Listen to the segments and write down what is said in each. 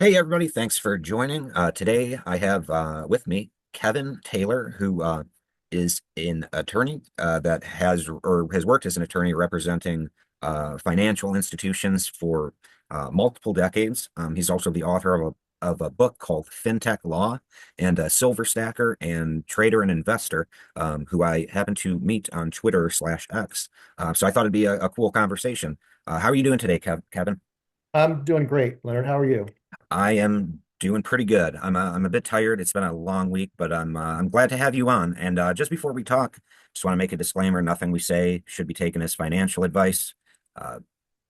Hey everybody, thanks for joining. Today I have with me Kevin Taylor, who is an attorney that has worked as an attorney representing financial institutions for multiple decades. He's also the author of a book called FinTech Law, and a silver stacker and trader and investor, who I happen to meet on Twitter/X. So I thought it'd be a cool conversation. How are you doing today, Kevin? I'm doing great, Leonard. How are you? I am doing pretty good. I'm a bit tired. It's been a long week, but I'm glad to have you on. And just before we talk, just want to make a disclaimer: nothing we say should be taken as financial advice. Uh,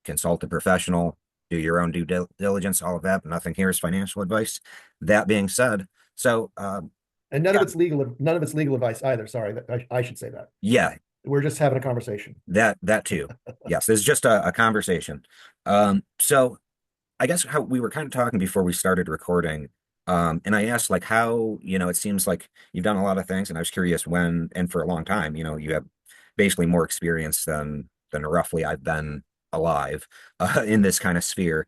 Consult a professional, do your own diligence, all of that. But nothing here is financial advice. That being said, so And none of yeah, it's legal. None of it's legal advice either. Sorry, I should say that. yeah, We're just having a conversation. that too. Yes, this is just a conversation. So I guess how we were kind of talking before we started recording, and I asked like how, it seems like you've done a lot of things, and I was curious when, and for a long time, you have basically more experience than roughly I've been alive in this kind of sphere.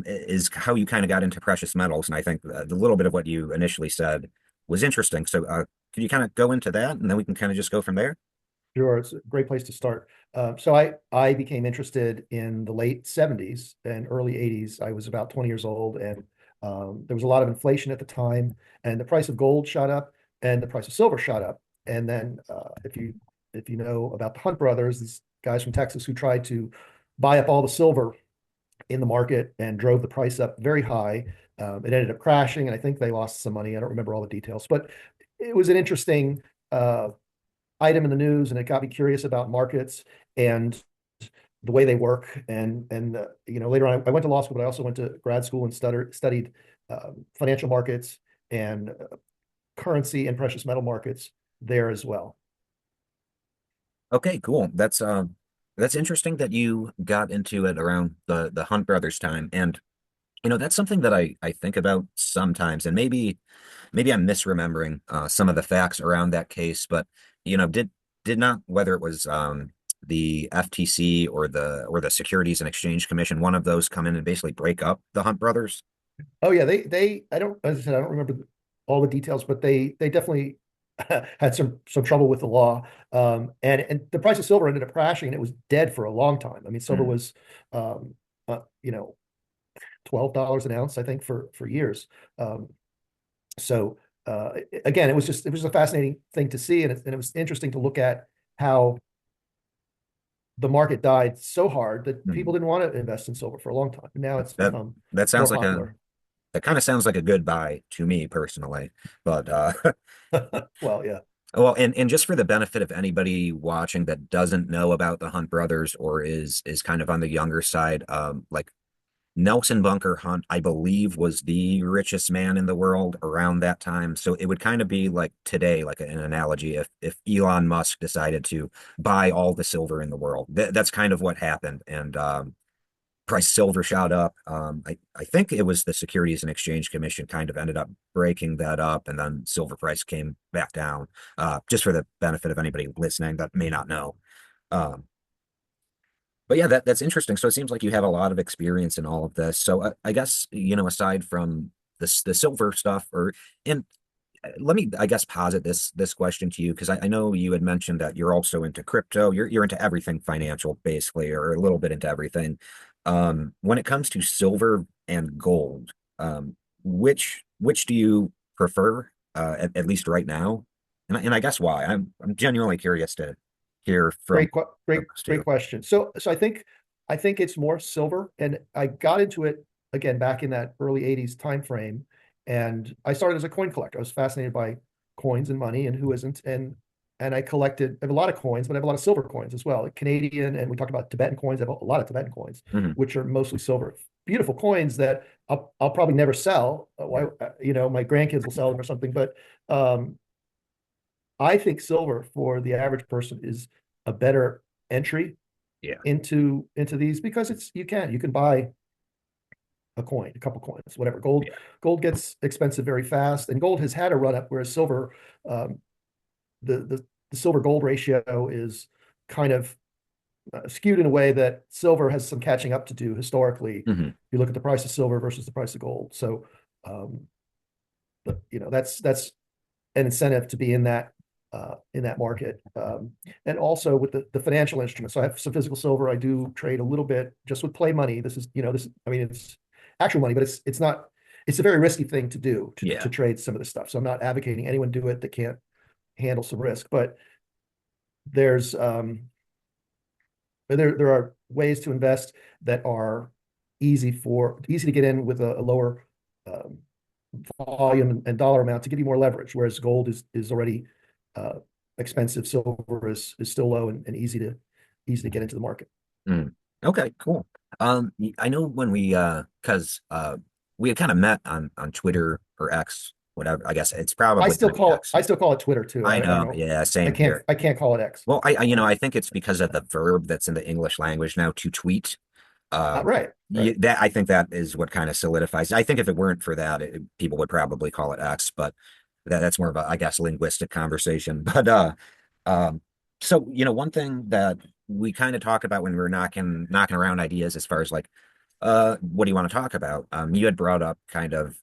Is how you kind of got into precious metals, and I think the little bit of what you initially said was interesting. So, could you kind of go into that, and then we can kind of just go from there? Sure, it's a great place to start. So I became interested in the late 70s and early 80s. I was about 20 years old, and there was a lot of inflation at the time, and the price of gold shot up, and the price of silver shot up. And then, if you know about the Hunt brothers, these guys from Texas who tried to buy up all the silver in the market and drove the price up very high. It ended up crashing, and I think they lost some money. I don't remember all the details, but it was an interesting uh, item in the news, and it got me curious about markets and the way they work. And later on, I went to law school, but I also went to grad school and studied financial markets and currency and precious metal markets there as well. Okay, cool. That's interesting that you got into it around the Hunt brothers time. And that's something that I think about sometimes, and maybe I'm misremembering some of the facts around that case, but did not, whether it was the FTC or the Securities and Exchange Commission, one of those come in and basically break up the Hunt brothers. Oh yeah, they I don't, as I said, I don't remember all the details, but they definitely had some trouble with the law. And the price of silver ended up crashing, and it was dead for a long time. I mean, silver Mm. was um uh, you know $12 an ounce, I think, for years. Um, so again, it was a fascinating thing to see, and it was interesting to look at how the market died so hard that people Mm. didn't want to invest in silver for a long time. Now it's That become that more sounds like a popular. that kind of sounds like a goodbye to me personally, but Well, yeah. well, and just for the benefit of anybody watching that doesn't know about the Hunt brothers or is kind of on the younger side, like Nelson Bunker Hunt, I believe, was the richest man in the world around that time. So it would kind of be like today, like an analogy, if Elon Musk decided to buy all the silver in the world. That's kind of what happened. And price silver shot up. I think it was the Securities and Exchange Commission kind of ended up breaking that up, and then silver price came back down. Just for the benefit of anybody listening that may not know. Um, but yeah, that's interesting. So it seems like you have a lot of experience in all of this. So I guess, aside from the silver stuff, or and let me, I guess, posit this question to you, because I know you had mentioned that you're also into crypto. You're into everything financial, basically, or a little bit into everything. When it comes to silver and gold, which do you prefer, at least right now? And I guess why? I'm genuinely curious to hear from those Great two. question. So I think it's more silver, and I got into it again back in that early 80s time frame, and I started as a coin collector. I was fascinated by coins and money, and who isn't? And I have a lot of coins, but I have a lot of silver coins as well. Like Canadian, and we talked about Tibetan coins. I have a lot of Tibetan coins, Mhm. which are mostly silver. Beautiful coins that I'll probably never sell. Yeah. My grandkids will sell them or something, but um, I think silver for the average person is a better entry Yeah. into these, because you can buy a coin, a couple coins, whatever. Yeah. Gold gets expensive very fast, and gold has had a run up, whereas silver, um, the silver gold ratio is kind of skewed in a way that silver has some catching up to do historically. Hmm. If you look at the price of silver versus the price of gold. So, um, that's an incentive to be in that market. And also with the financial instruments. So I have some physical silver. I do trade a little bit just with play money. This is, this, I mean, it's actual money, but it's not, it's a very risky thing to do Yeah. to trade some of this stuff. So I'm not advocating anyone do it that can't handle some risk, but there's, there are ways to invest that are easy to get in with a lower um, volume and dollar amount to give you more leverage, whereas gold is already uh, expensive. Silver is still low and easy to get into the market. Mm. Okay, cool. I know when cause we had kind of met on Twitter or X, whatever. I guess it's probably gonna be X. I still call it Twitter too. I I don't know, know. yeah, same here. I can't call it X. Well, I think it's because of the verb that's in the English language now, to tweet. Um, Right, right. that I think that is what kind of solidifies. I think if it weren't for that, people would probably call it X, but that's more of a, I guess, linguistic conversation. But um, so one thing that we kind of talked about when we were knocking around ideas as far as like, what do you want to talk about? You had brought up kind of,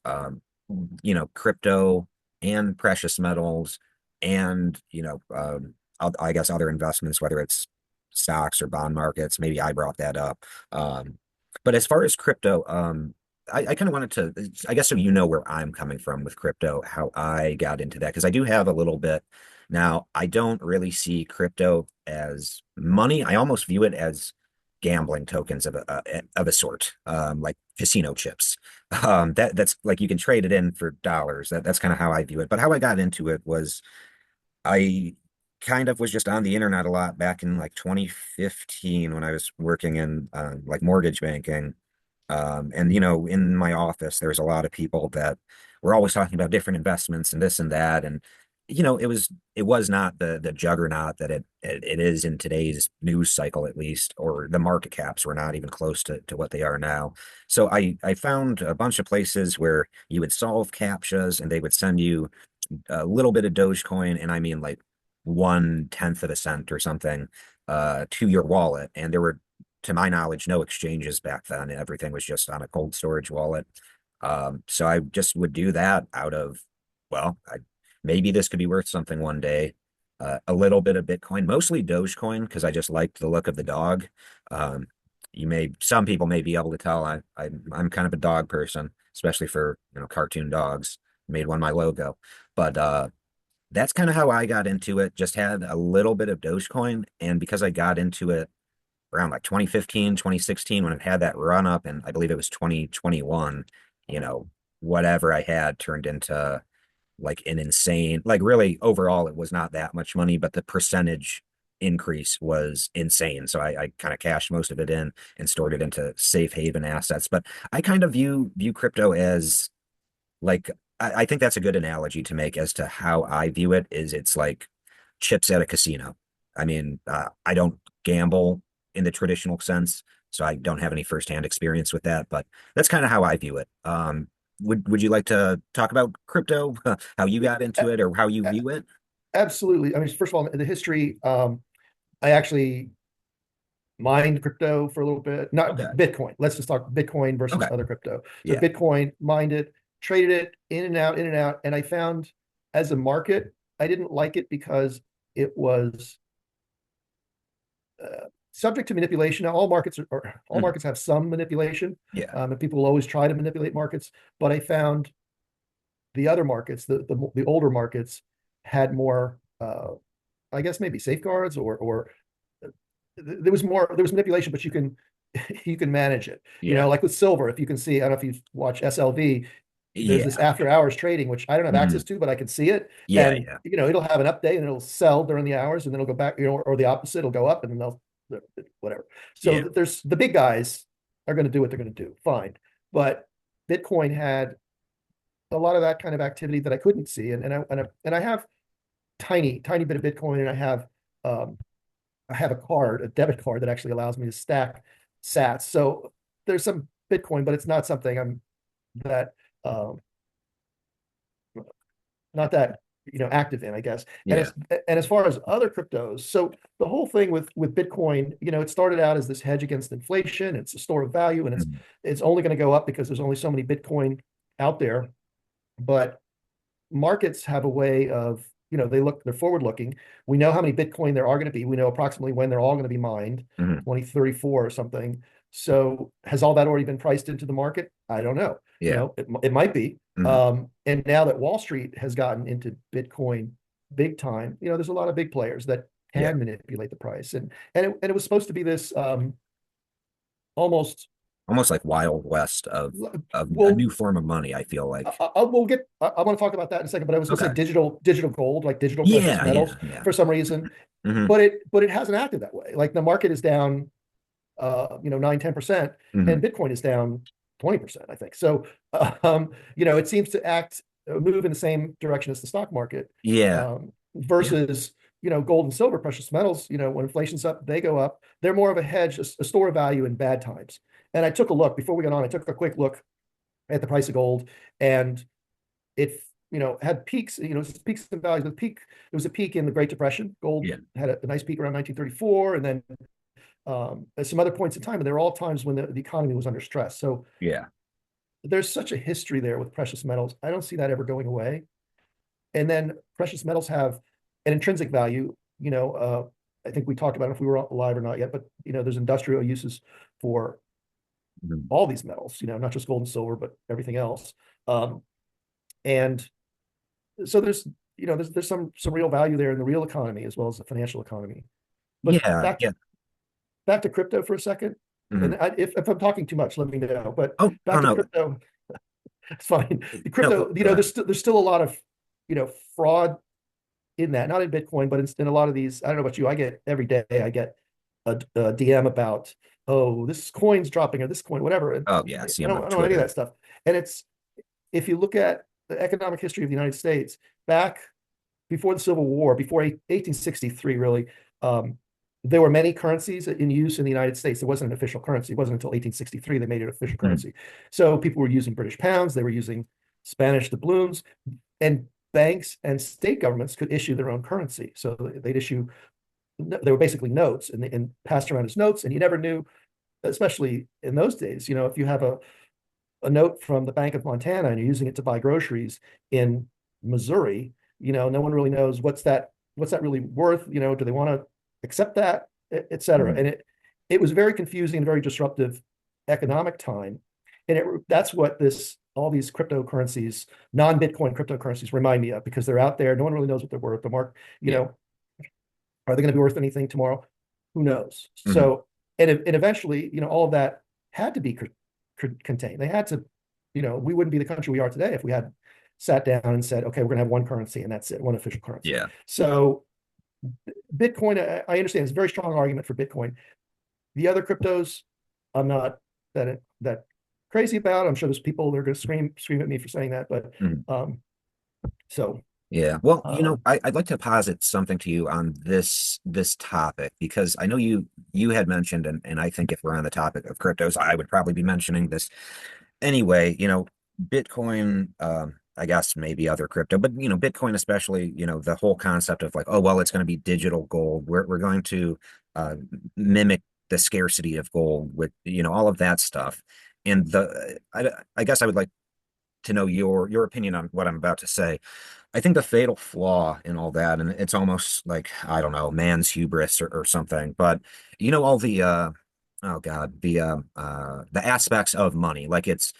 crypto and precious metals, and I guess other investments, whether it's stocks or bond markets. Maybe I brought that up. But as far as crypto, I kind of wanted to, I guess, so where I'm coming from with crypto, how I got into that, because I do have a little bit. Now, I don't really see crypto as money. I almost view it as gambling tokens of a sort, like casino chips. That's like you can trade it in for dollars. That's kind of how I view it. But how I got into it was I kind of was just on the internet a lot back in like 2015 when I was working in like mortgage banking. And in my office, there was a lot of people that were always talking about different investments and this and that. And it was not the juggernaut that it is in today's news cycle, at least, or the market caps were not even close to what they are now. So I found a bunch of places where you would solve captchas and they would send you a little bit of Dogecoin, and I mean like 1/10 of a cent or something, to your wallet. And there were, to my knowledge, no exchanges back then. Everything was just on a cold storage wallet. So I just would do that out of, well, maybe this could be worth something one day. A little bit of Bitcoin, mostly Dogecoin, because I just liked the look of the dog. Um, some people may be able to tell I'm kind of a dog person, especially for cartoon dogs. Made one my logo. But that's kind of how I got into it. Just had a little bit of Dogecoin. And because I got into it around like 2015, 2016, when it had that run up, and I believe it was 2021, you know, whatever I had turned into like an insane, like really overall, it was not that much money, but the percentage increase was insane. So I kind of cashed most of it in and stored it into safe haven assets. But I kind of view crypto as like I think that's a good analogy to make as to how I view it is it's like chips at a casino. I mean, I don't gamble in the traditional sense, so I don't have any firsthand experience with that, but that's kind of how I view it. Would you like to talk about crypto, how you got into it or how you view it? Absolutely. I mean, first of all, the history, I actually mined crypto for a little bit, not Okay. Bitcoin. Let's just talk Bitcoin versus Okay. other crypto. So Yeah. Bitcoin, mined it, traded it in and out, in and out. And I found as a market, I didn't like it because it was subject to manipulation. Now, all Mhm. markets have some manipulation, Yeah. and people will always try to manipulate markets. But I found the other markets, the older markets, had more, I guess maybe safeguards or there was manipulation, but you can you can manage it. Yeah. Like with silver, if you can see, I don't know if you watch SLV, there's this Yeah. after hours trading, which I don't have access Mhm. to, but I can see it. Yeah. And Yeah. it'll have an update and it'll sell during the hours and then it'll go back, or the opposite, it'll go up and then they'll whatever. So Yeah. there's the big guys are going to do what they're going to do. Fine. But Bitcoin had a lot of that kind of activity that I couldn't see. And I have tiny bit of Bitcoin and um, I have a debit card that actually allows me to stack sats. So there's some Bitcoin, but it's not something I'm that um, not that. active in, I guess. And Yeah. as and as far as other cryptos, so the whole thing with Bitcoin, it started out as this hedge against inflation. It's a store of value, and it's Mhm. it's only going to go up because there's only so many Bitcoin out there. But markets have a way of, they're forward looking. We know how many Bitcoin there are going to be. We know approximately when they're all going to be mined, Mhm. 2034 or something. So has all that already been priced into the market? I don't know. Yeah. It might be. Mhm. And now that Wall Street has gotten into Bitcoin big time, there's a lot of big players that Yeah. can manipulate the price. And it was supposed to be this almost, Almost like Wild West of a well, new form of money, I feel like. I want to talk about that in a second, but I was going to say Okay. digital gold, like digital precious Yeah, metals yeah, yeah. for some reason, Hmm. but it hasn't acted that way. Like the market is down, 9-10%, Hmm. and Bitcoin is down 20%, I think. So, it seems to move in the same direction as the stock market, Yeah. Yeah. versus, gold and silver, precious metals, when inflation's up, they go up. They're more of a hedge, a store of value in bad times. And I took a look before we got on, I took a quick look at the price of gold, and it had peaks, peaks and valleys. But there was a peak in the Great Depression. Gold Yeah. had a nice peak around 1934, and then at some other points in time, and there were all times when the economy was under stress. So Yeah. there's such a history there with precious metals. I don't see that ever going away. And then precious metals have an intrinsic value. I think we talked about if we were alive or not yet, but there's industrial uses for Mhm. all these metals. Not just gold and silver, but everything else. Um, and so there's some real value there in the real economy as well as the financial economy. But Yeah. Yeah. back to crypto for a second. Mhm. And if I'm talking too much, let me know. But Oh, oh back to no. crypto, it's fine. The No, crypto, go ahead. there's still a lot of fraud in that, not in Bitcoin, but in a lot of these. I don't know about you. I get every day. I get a DM about, oh, this coin's dropping or this coin, whatever. And Oh yeah, I see I him don't on I don't know any of Twitter. that stuff. And if you look at the economic history of the United States back before the Civil War, before 1863, really, um, there were many currencies in use in the United States. It wasn't an official currency. It wasn't until 1863 they made it official Mhm. currency. So people were using British pounds, they were using Spanish doubloons, and banks and state governments could issue their own currency. So they'd issue, they were basically notes and passed around as notes, and you never knew, especially in those days, if you have a note from the Bank of Montana and you're using it to buy groceries in Missouri, no one really knows what's that really worth. Do they want to accept that, et cetera? Mhm. And it was very confusing and very disruptive economic time. And that's what all these cryptocurrencies, non-Bitcoin cryptocurrencies remind me of, because they're out there. No one really knows what they're worth. The mark, Yeah. are they going to be worth anything tomorrow? Who knows? Mhm. So, and eventually, all of that had to be contained. They had to, we wouldn't be the country we are today if we had sat down and said, okay, we're going to have one currency and that's it, one official currency. Yeah. So Bitcoin, I understand it's a very strong argument for Bitcoin. The other cryptos, I'm not that crazy about. I'm sure there's people that are going to scream at me for saying that, but Mhm. um, so Yeah. Well, um, I'd like to posit something to you on this topic because I know you had mentioned, and I think if we're on the topic of cryptos, I would probably be mentioning this anyway. Bitcoin, I guess maybe other crypto, but Bitcoin especially, the whole concept of like, oh well, it's going to be digital gold. We're going to uh, mimic the scarcity of gold with all of that stuff. And I guess I would like to know your opinion on what I'm about to say. I think the fatal flaw in all that, and it's almost like, I don't know, man's hubris or something, but all the oh God, the aspects of money, like it's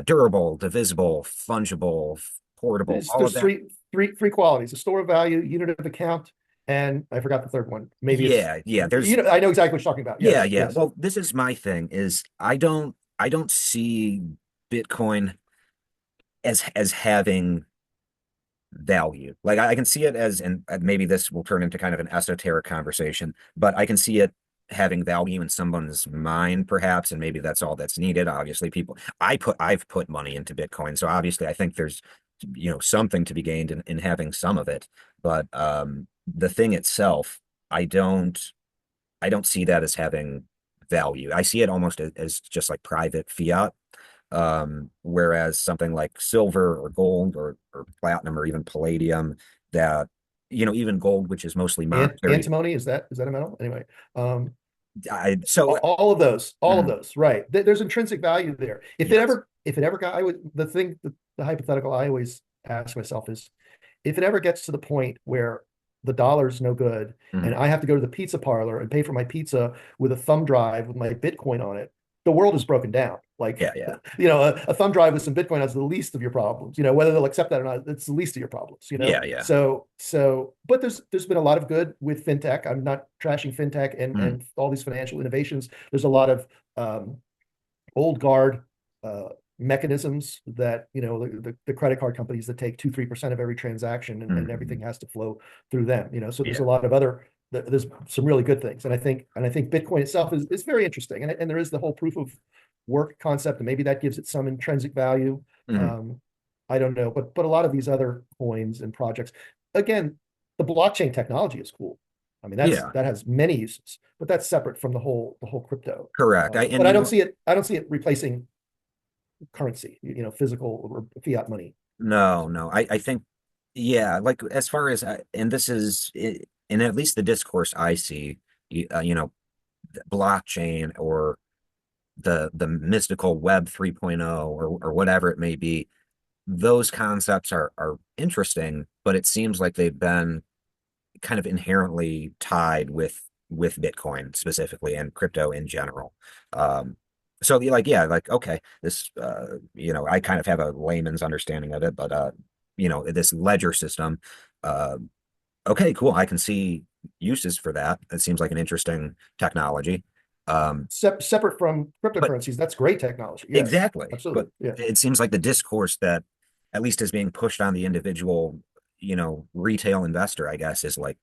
durable, divisible, fungible, portable, all of there's that. three qualities: a store of value, unit of account, and I forgot the third one. Maybe it's, Yeah, yeah, there's I know exactly what you're talking about. yeah, Yes, yeah. yes. Well, this is my thing is I don't see Bitcoin as having value. Like I can see it as, and maybe this will turn into kind of an esoteric conversation, but I can see it having value in someone's mind, perhaps, and maybe that's all that's needed. Obviously, I've put money into Bitcoin, so obviously I think there's something to be gained in having some of it. But the thing itself, I don't I don't see that as having value. I see it almost as just like private fiat. Whereas something like silver or gold or platinum or even palladium that, even gold, which is mostly And monetary. antimony, is that a metal? Anyway, So all of mm, those, right? There's intrinsic value there. yes. If it ever got, I would the hypothetical I always ask myself is, if it ever gets to the point where the dollar's no good and Mhm. I have to go to the pizza parlor and pay for my pizza with a thumb drive with my Bitcoin on it, the world is broken down. Like, Yeah, yeah. a thumb drive with some Bitcoin is the least of your problems. Whether they'll accept that or not, it's the least of your problems. Yeah, yeah. But there's been a lot of good with fintech. I'm not trashing fintech Mm, and all these financial innovations. There's a lot of um, old guard uh, mechanisms that the credit card companies that take 2-3% of every transaction, and everything mhm. has to flow through them. So there's a Yeah. lot of other there's some really good things, and I think Bitcoin itself is very interesting, and there is the whole proof of work concept, and maybe that gives it some intrinsic value. Mhm. um, I don't know, but a lot of these other coins and projects, again, the blockchain technology is cool. I mean, Yeah, that has many uses, but that's separate from the whole crypto. correct. But I don't see it replacing currency, physical or fiat money. No, no. I think, yeah, like as far as, and this is, in at least the discourse I see, blockchain or the mystical Web 3.0 or whatever it may be, those concepts are interesting, but it seems like they've been kind of inherently tied with Bitcoin specifically and crypto in general. So like, yeah, like, okay, this I kind of have a layman's understanding of it, but this ledger system, uh, okay, cool. I can see uses for that. It seems like an interesting technology. Um, Separate from but cryptocurrencies, that's great technology. Yes, exactly. But absolutely. Yeah. it seems like the discourse that at least is being pushed on the individual, retail investor, I guess, is like,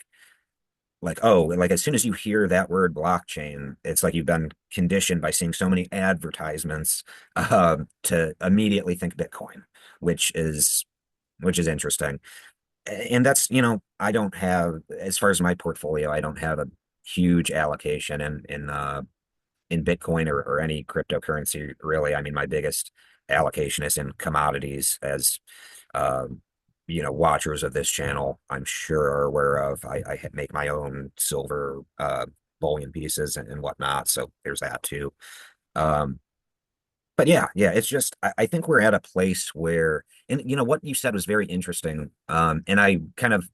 oh, like as soon as you hear that word blockchain, it's like you've been conditioned by seeing so many advertisements to immediately think Bitcoin, which is which is interesting. And that's, I don't have, as far as my portfolio, I don't have a huge allocation in Bitcoin or any cryptocurrency, really. I mean, my biggest allocation is in commodities, as um, watchers of this channel, I'm sure are aware of. I make my own silver bullion pieces and whatnot, so there's that too. Um, but yeah, yeah, it's just I think we're at a place where, and what you said was very interesting. And I kind of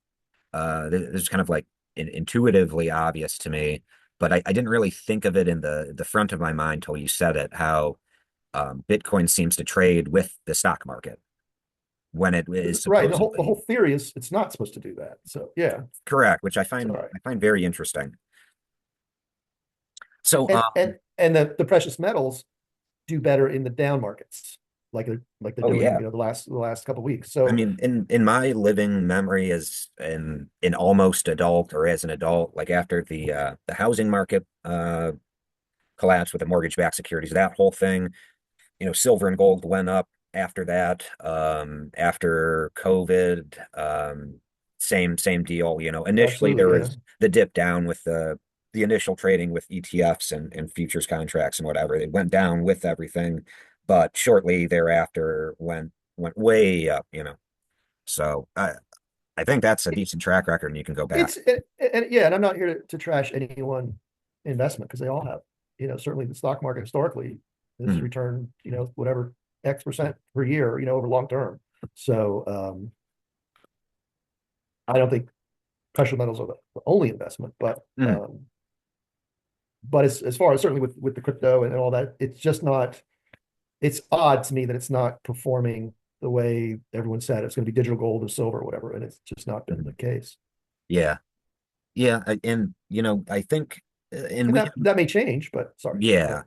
this is kind of like intuitively obvious to me, but I didn't really think of it in the front of my mind till you said it, how Bitcoin seems to trade with the stock market when it is Right. The whole supposedly theory is it's not supposed to do that. So yeah, correct, which I it's all find right. I find very interesting. So, And the precious metals do better in the down markets, like they're oh doing, yeah, the last couple of weeks. I So mean, in my living memory as an almost adult or as an adult, like after the housing market collapsed with the mortgage-backed securities, that whole thing, silver and gold went up after that. After COVID, same deal. Initially there absolutely, yeah. was the dip down with the initial trading with ETFs and futures contracts and whatever. It went down with everything, but shortly thereafter went way up. So I think that's a decent track record, and you can go back. Yeah, and I'm not here to trash any one investment, because they all have, certainly the stock market historically has Hmm. returned, whatever X% per year, over long term. So I don't think precious metals are the only investment, Hmm. but as far as certainly with the crypto and all that, it's just not. It's odd to me that it's not performing the way everyone said it's going to be digital gold or silver or whatever, and it's just not been Hmm. the case. Yeah, yeah, and I think, and And we that may change, but sorry. Yeah. yeah.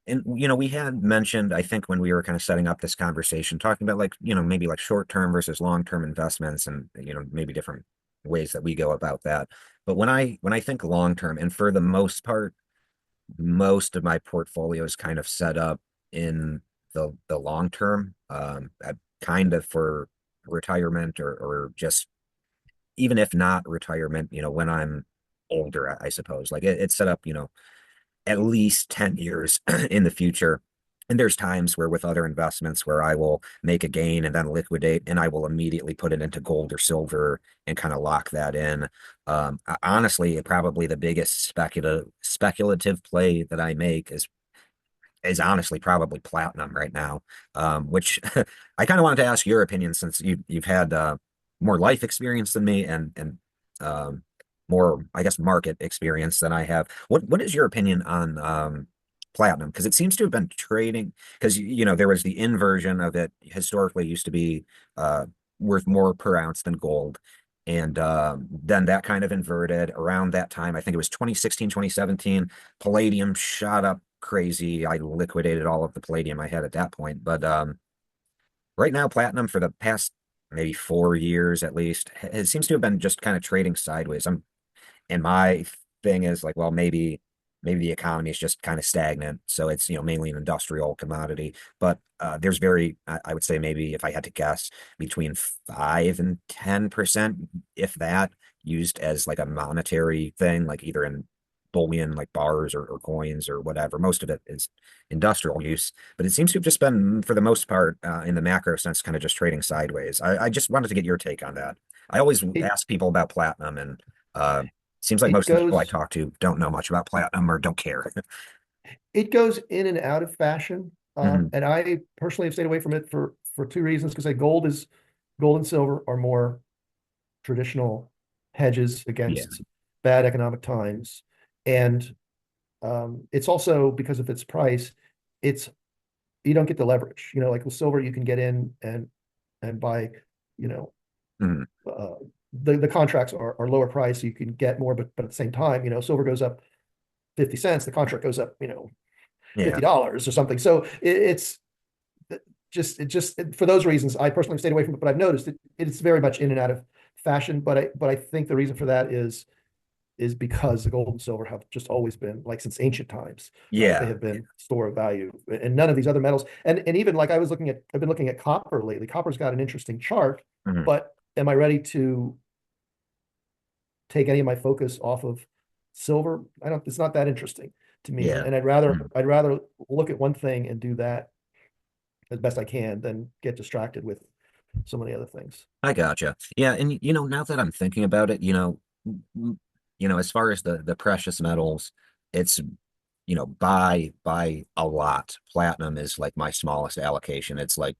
And we had mentioned, I think when we were kind of setting up this conversation, talking about like, maybe like short-term versus long-term investments and maybe different ways that we go about that. But when I think long-term, and for the most part, most of my portfolio is kind of set up in the long term, kind of for retirement or just even if not retirement, when I'm older, I suppose. Like it's set up, at least 10 years in the future. And there's times where with other investments where I will make a gain and then liquidate, and I will immediately put it into gold or silver and kind of lock that in. Honestly, probably the biggest speculative play that I make is honestly probably platinum right now, which I kind of wanted to ask your opinion since you've had more life experience than me and um, more, I guess, market experience than I have. What is your opinion on platinum? Because it seems to have been trading because you know there was the inversion of it historically used to be uh, worth more per ounce than gold. And then that kind of inverted around that time. I think it was 2016, 2017. Palladium shot up crazy. I liquidated all of the palladium I had at that point. But right now, platinum for the past maybe 4 years at least, it seems to have been just kind of trading sideways. And my thing is like, well, maybe the economy is just kind of stagnant, so it's mainly an industrial commodity. But there's I would say maybe if I had to guess, between 5 and 10%, if that, used as like a monetary thing, like either in bullion, like bars or coins or whatever. Most of it is industrial use, but it seems to have just been, for the most part, in the macro sense, kind of just trading sideways. I just wanted to get your take on that. I always It ask people about platinum, and uh, seems like it most of the people I goes talk to don't know much about platinum or don't care. it goes in and out of fashion. Hmm. And I personally have stayed away from it for two reasons. Because gold and silver are more traditional hedges Yeah. against bad economic times, and it's also because of its price. It's you don't get the leverage. Like with silver, you can get in and buy. You know, Hmm. uh, the contracts are lower price, so you can get more. But at the same time, silver goes up 50 cents. The contract goes up, Yeah. $50 or something. So it's just for those reasons, I personally stayed away from it. But I've noticed it's very much in and out of fashion. But I think the reason for that is because the gold and silver have just always been, like, since ancient times. They Yeah. have been store of value, and none of these other metals. And even like I've been looking at copper lately. Copper's got an interesting chart, Hmm. but am I ready to take any of my focus off of silver? I don't. It's not that interesting to me, Yeah. and I'd rather Mhm. I'd rather look at one thing and do that as best I can than get distracted with so many other things. I gotcha. Yeah, and now that I'm thinking about it, as far as the precious metals, it's by a lot. Platinum is like my smallest allocation. It's like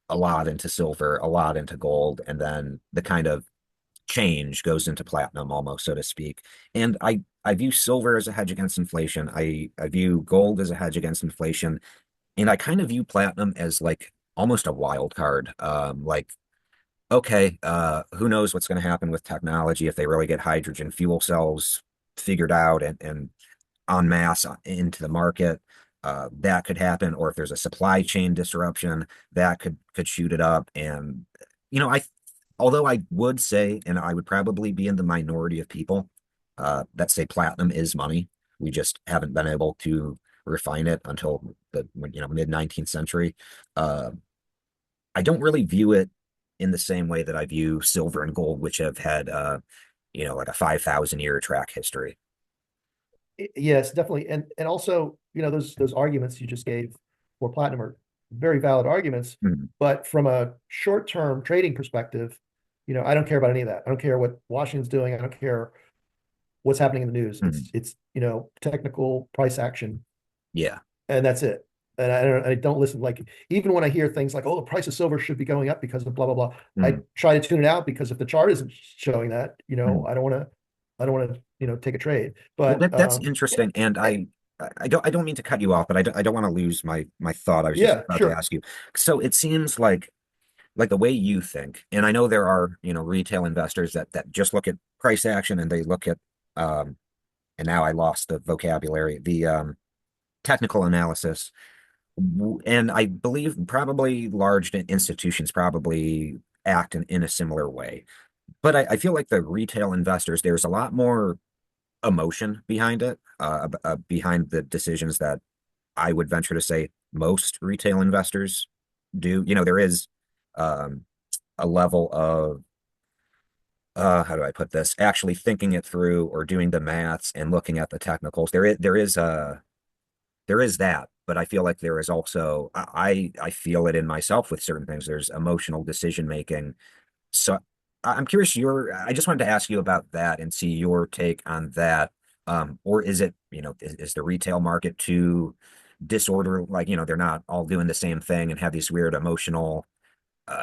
a lot into silver, a lot into gold, and then the kind of change goes into platinum almost, so to speak. And I view silver as a hedge against inflation. I view gold as a hedge against inflation, and I kind of view platinum as like almost a wild card. Like, okay, who knows what's going to happen with technology if they really get hydrogen fuel cells figured out and en masse into the market. That could happen, or if there's a supply chain disruption, that could shoot it up. And I although I would say, and I would probably be in the minority of people that say platinum is money. We just haven't been able to refine it until the mid 19th century. Uh, I don't really view it in the same way that I view silver and gold, which have had like a 5,000 year track history. Yes, definitely. And also, those arguments you just gave for platinum are very valid arguments. Mhm. But from a short-term trading perspective, I don't care about any of that. I don't care what Washington's doing. I don't care what's happening in the news. Mhm. It's technical price action, Yeah. and that's it. And I don't listen. Like, even when I hear things like, "Oh, the price of silver should be going up because of blah blah blah," I Mhm. try to tune it out, because if the chart isn't showing that, Mhm. I don't want to take a trade. Well, But that's interesting, and I don't mean to cut you off, but I don't want to lose my thought. I was just yeah, about to sure. ask you. So it seems like the way you think, and I know there are retail investors that just look at price action and they look at um and now I lost the vocabulary, the technical analysis. And I believe probably large institutions probably act in a similar way. But I feel like the retail investors, there's a lot more emotion behind it, behind the decisions that I would venture to say most retail investors do. There is um, a level of, how do I put this? Actually thinking it through or doing the maths and looking at the technicals. There is that. but I feel like there is also I feel it in myself with certain things. There's emotional decision making. So I'm curious I just wanted to ask you about that and see your take on that. Or is it, is the retail market too disorder, like, they're not all doing the same thing and have these weird emotional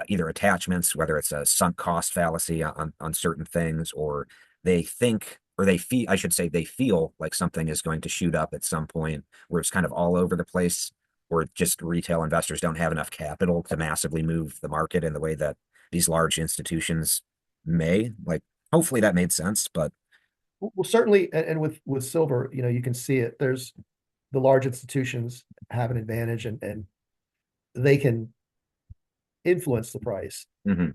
either attachments, whether it's a sunk cost fallacy on certain things, or they think or they feel, I should say, they feel like something is going to shoot up at some point where it's kind of all over the place, or just retail investors don't have enough capital to massively move the market in the way that these large institutions may. Like, hopefully that made sense, but Well, certainly, and with silver, you can see it. There's the large institutions have an advantage, and they can influence the price. mhm,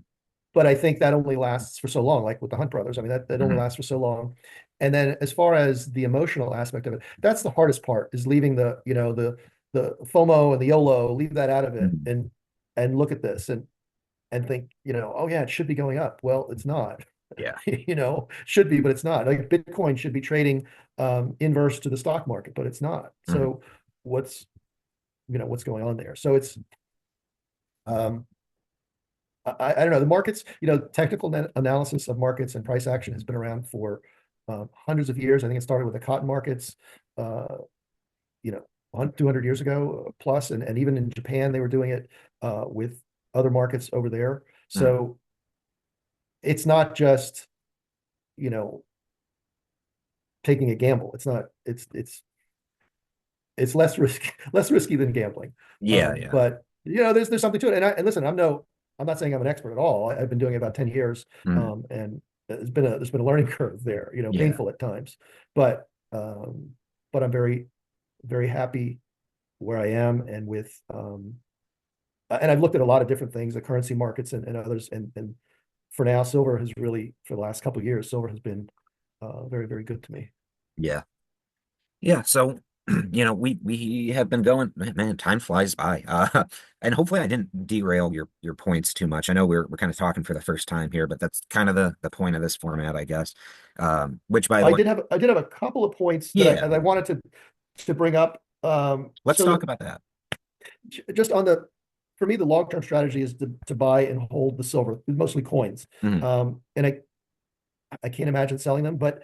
But I think that only lasts for so long, like with the Hunt brothers. I mean, that only mhm, lasts for so long. And then as far as the emotional aspect of it, that's the hardest part, is leaving the FOMO and the YOLO, leave that out of it, mhm. and look at this and think, oh yeah, it should be going up. Well, it's not. Yeah. Should be, but it's not. Like Bitcoin should be trading inverse to the stock market, but it's not. Mhm, So what's what's going on there? So it's um I don't know. The markets, technical analysis of markets and price action has been around for hundreds of years. I think it started with the cotton markets, uh, 200 years ago plus, and even in Japan, they were doing it with other markets over there. mhm. So it's not just, you know, taking a gamble. It's less risky, less risky than gambling. Yeah, yeah. But there's something to it. And listen, I'm not saying I'm an expert at all. I've been doing it about 10 years. Mhm. And there's been a learning curve there, Yeah. painful at times, but, um, but I'm very, very happy where I am and I've looked at a lot of different things, the currency markets and others. And for now, silver has really, for the last couple of years, silver has been, very, very good to me. Yeah. Yeah, so we have been going, man, time flies by. And hopefully I didn't derail your points too much. I know we're kind of talking for the first time here, but that's kind of the point of this format, I guess. Which by the way, I did have a couple of points that yeah, I wanted to bring up. let's talk about that. Just for me, the long-term strategy is to buy and hold the silver, mostly coins. Mhm, And I can't imagine selling them, but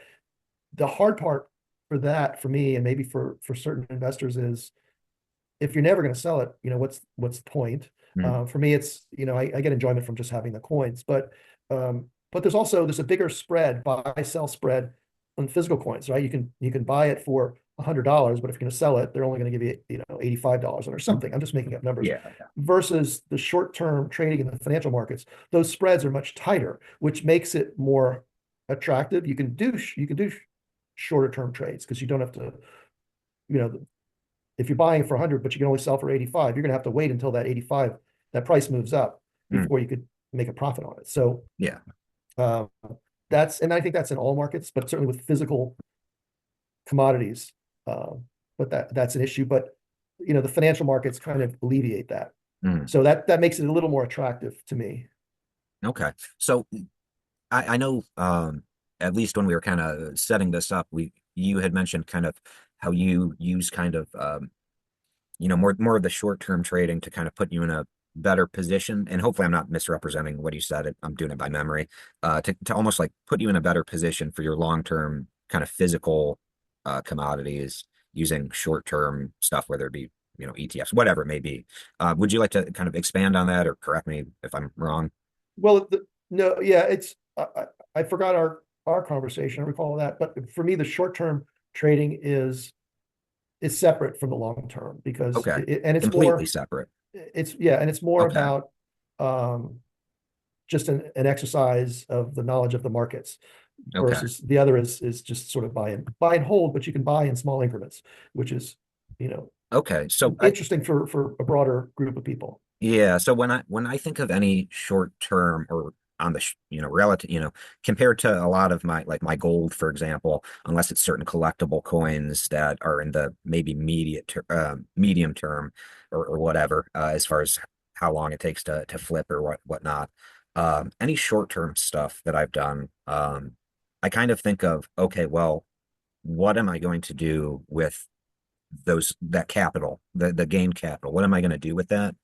the hard part for that, for me, and maybe for certain investors, is if you're never going to sell it, what's the point? mhm. For me, it's I get enjoyment from just having the coins, but there's a bigger spread, buy sell spread on physical coins, right? You can buy it for $100, but if you're going to sell it, they're only going to give you $85 or something. I'm just making up numbers. Yeah, yeah. Versus the short term trading in the financial markets, those spreads are much tighter, which makes it more attractive. You can do shorter term trades because you don't have to, you know, if you're buying for 100, but you can only sell for 85, you're going to have to wait until that price moves up Mhm. before you could make a profit on it. So Yeah. uh, and I think that's in all markets, but certainly with physical commodities. Uh, but that's an issue. But the financial markets kind of alleviate that. Mhm. So that makes it a little more attractive to me. Okay. So I know at least when we were kind of setting this up, we you had mentioned kind of how you use kind of more of the short-term trading to kind of put you in a better position. And hopefully I'm not misrepresenting what you said. I'm doing it by memory. To almost like put you in a better position for your long-term kind of physical commodities using short-term stuff, whether it be, ETFs, whatever it may be. Would you like to kind of expand on that or correct me if I'm wrong? Well, no, yeah, I forgot our conversation. I recall that, but for me, the short term trading is separate from the long term because Okay. and it's Completely more separate. it's yeah, and it's more Okay. about um, just an exercise of the knowledge of the markets Okay. versus the other is just sort of buy and hold, but you can buy in small increments, which is you know Okay. So interesting for a broader group of people. yeah, so when I think of any short term or on the relative, compared to a lot of my gold, for example, unless it's certain collectible coins that are in the maybe medium term or whatever, as far as how long it takes to flip or whatnot. Any short term stuff that I've done, I kind of think of, okay, well, what am I going to do with that capital, the gain capital. What am I going to do with that?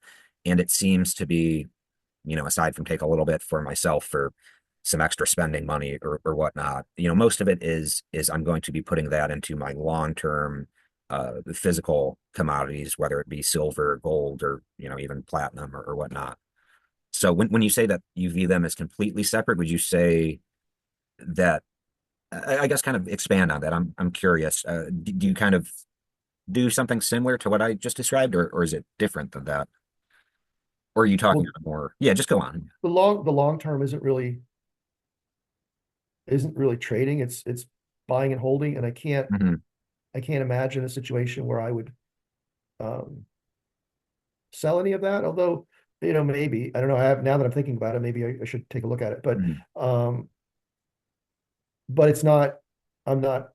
And it seems to be, aside from take a little bit for myself for some extra spending money or whatnot, most of it is I'm going to be putting that into my long-term physical commodities, whether it be silver, gold, or even platinum or whatnot. So when you say that you view them as completely separate, would you say that I guess kind of expand on that? I'm curious. Do you kind of do something similar to what I just described, or is it different than that? Or are you talking Well, more? Yeah, just go on. the long term isn't really trading. It's buying and holding, and I can't Hmm. I can't imagine a situation where I would um, sell any of that. Although, maybe I don't know. Now that I'm thinking about it, maybe I should take a look at it. Hmm. Um, but it's not. I'm not.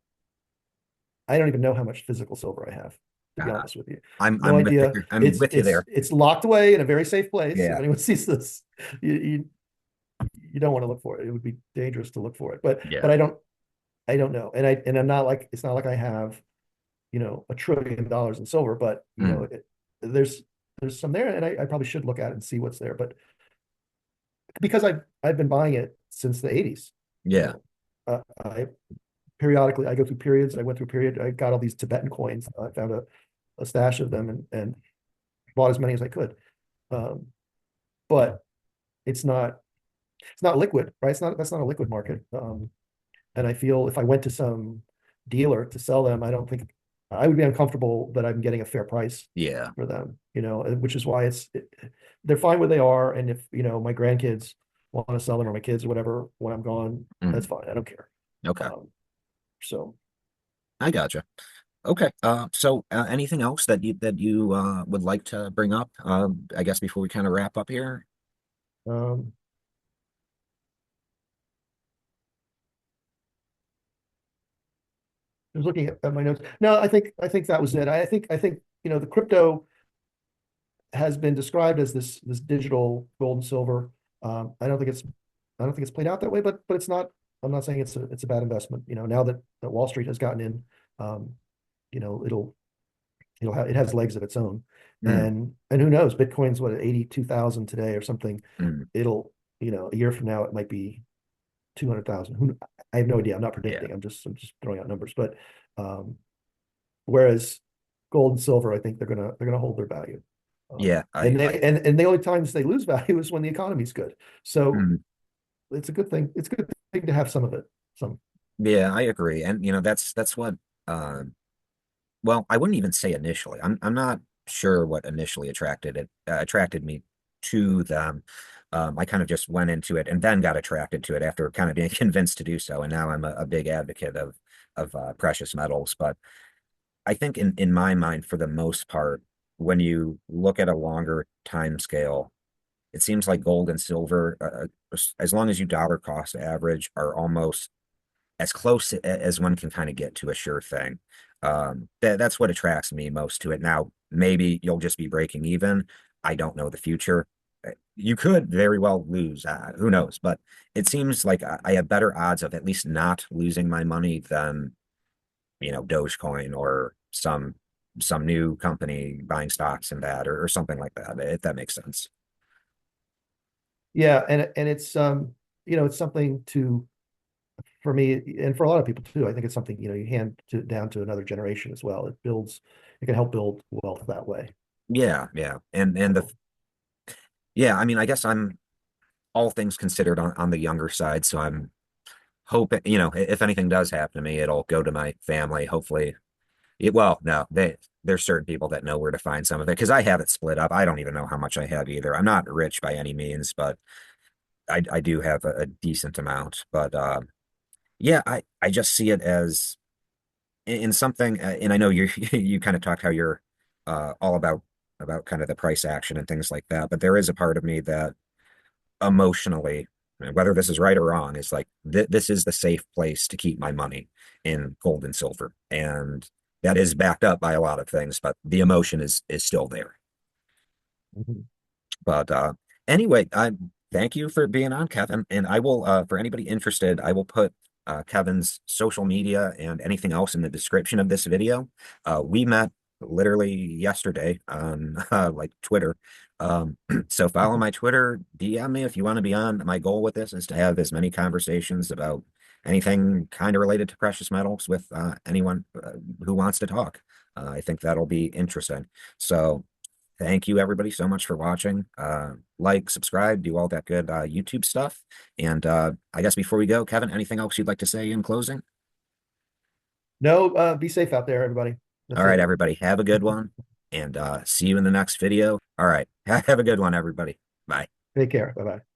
I don't even know how much physical silver I have, to be Uh, honest with you. I'm No I'm with idea. you. I'm It's with you it's there. it's locked away in a very safe place. If Yeah, anyone sees this, you you, you don't want to look for it. It would be dangerous to look for it. But yeah. I don't know. And I'm not like it's not like I have, $1 trillion in silver, but Mm, there's there's some there, and I probably should look at it and see what's there. But because I've been buying it since the 80s, you yeah. know, I periodically I go through periods. I went through a period. I got all these Tibetan coins. I found a stash of them and bought as many as I could. Um, but it's not it's not liquid, right? That's not a liquid market. And I feel if I went to some dealer to sell them, I don't think I would be uncomfortable that I'm getting a fair price Yeah. for them, which is why they're fine where they are. And if, my grandkids want to sell them or my kids or whatever, when I'm gone, that's Mm, fine. I don't care. okay. Um, so, I gotcha. Okay. So anything else that you would like to bring up? I guess before we kind of wrap up here. um, I was looking at my notes. No, I think that was it. I think, the crypto has been described as this digital gold and silver. I don't think it's played out that way, but it's not. I'm not saying it's a bad investment. Now that Wall Street has gotten in, um, it has legs of its own, Mm, and who knows? Bitcoin's what, 82,000 today or something. mm, It'll, a year from now it might be 200,000. Who I have no idea. I'm not yeah. predicting. I'm just throwing out numbers. But um, whereas gold and silver, I think they're gonna hold their value. Yeah. And the only times they lose value is when the economy's good. So Mm, it's a good thing. It's a good thing to have some of it. Some. yeah, I agree. And that's what well, I wouldn't even say initially. I'm not sure what initially attracted me to them. I kind of just went into it and then got attracted to it after kind of being convinced to do so. And now I'm a big advocate of precious metals. But I think in my mind, for the most part, when you look at a longer time scale, it seems like gold and silver, as long as you dollar cost average, are almost as close as one can kind of get to a sure thing. That's what attracts me most to it. Now, maybe you'll just be breaking even. I don't know the future. You could very well lose. Who knows? But it seems like I have better odds of at least not losing my money than, Dogecoin or some new company buying stocks in that or something like that, if that makes sense. Yeah, and it's something to for me and for a lot of people too. I think it's something you hand down to another generation as well. It can help build wealth that way. Yeah, yeah. And the So, yeah, I mean, I guess I'm all things considered on the younger side, so I'm hoping, if anything does happen to me, it'll go to my family. Hopefully, well, no, there's certain people that know where to find some of it because I have it split up. I don't even know how much I have either. I'm not rich by any means, but I do have a decent amount. But yeah, I just see it as in something, and I know you you kind of talked how you're all about kind of the price action and things like that, but there is a part of me that emotionally, whether this is right or wrong, is like this is the safe place to keep my money in gold and silver, and that is backed up by a lot of things, but the emotion is still there. mhm. But anyway, I thank you for being on, Kevin, and I will for anybody interested, I will put Kevin's social media and anything else in the description of this video. We met literally yesterday on like Twitter. So follow my Twitter, DM me if you want to be on. My goal with this is to have as many conversations about anything kind of related to precious metals with anyone who wants to talk. I think that'll be interesting. So thank you everybody so much for watching. Like, subscribe, do all that good YouTube stuff. And I guess before we go, Kevin, anything else you'd like to say in closing? No, be safe out there, everybody. All That's right, it. everybody, have a good one and see you in the next video. All right, have a good one, everybody. Bye. Take care. Bye bye.